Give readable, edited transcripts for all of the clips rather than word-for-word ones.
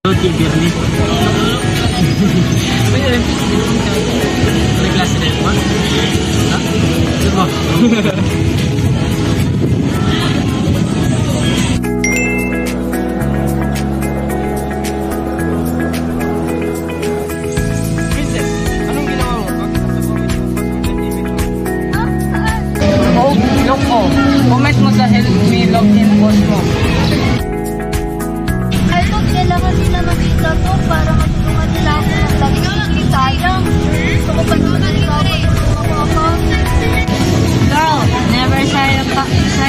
Roti birli. May klase na yun, ha? Diba? Princess, anong ginawa mo? Oh, look ko. Comment mo sa help me login post mo. Hello, kailangan nila makita to para matulungan nila ako ng lagi. Sayang. Gusto ko pa naman ikaw ako. Girl, never shared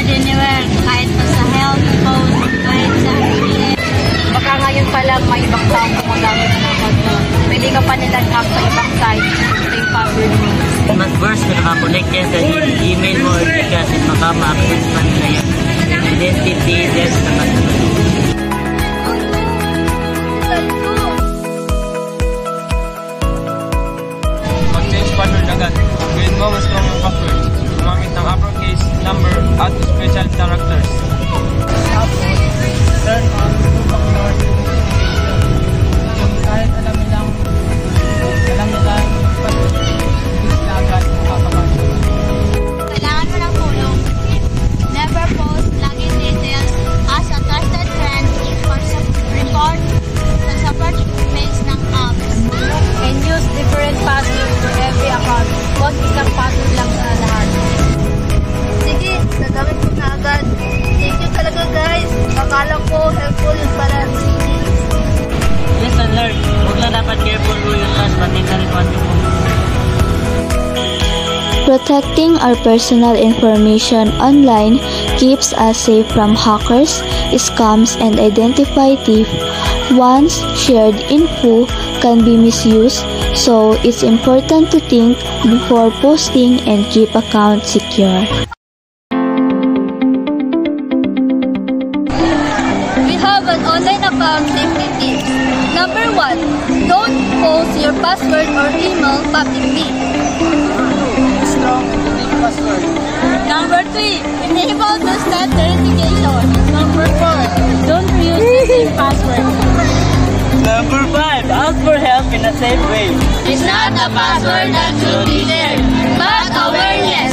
anywhere. Kahit pa sa health post, kahit sa Baka ngayon pa lang may ibang tao gumagamit ng account mo. Pwede ka pa nilang hack sa ibang site. Ito yung password mo. Mas first na nakakonect yan sa email mo or kasi makama-access pa nila yan. Identity, yes, naman. Mag-change password agad. Gawin mo mas strong yung password. Gumamit ng uppercase, number, at special characters. Turn on two-factor kahit alam nilang bis na agad makakapasok. kailangan mo ng tulong. Never post login details as a trusted friend or report sa support page ng apps. And use different password for every account. Huwag isang password lang sa lahat. Sige, nagamit ko na agad. Thank you talaga guys. Akala ko helpful para Lesson learned. Huwag lang dapat careful who you trust, pati na rin what you post. Protecting our personal information online keeps us safe from hackers, scams, and identify theft. Once shared info can be misused, so it's important to think before posting and keep accounts secure. We have an online account safety tips. Number 1, don't post your password or email publicly. Strong and unique password. Number 3, enable two-step verification. Number 4, don't use the same password. Number 5, ask for help in a safe way. It's not a password that should be shared, but awareness.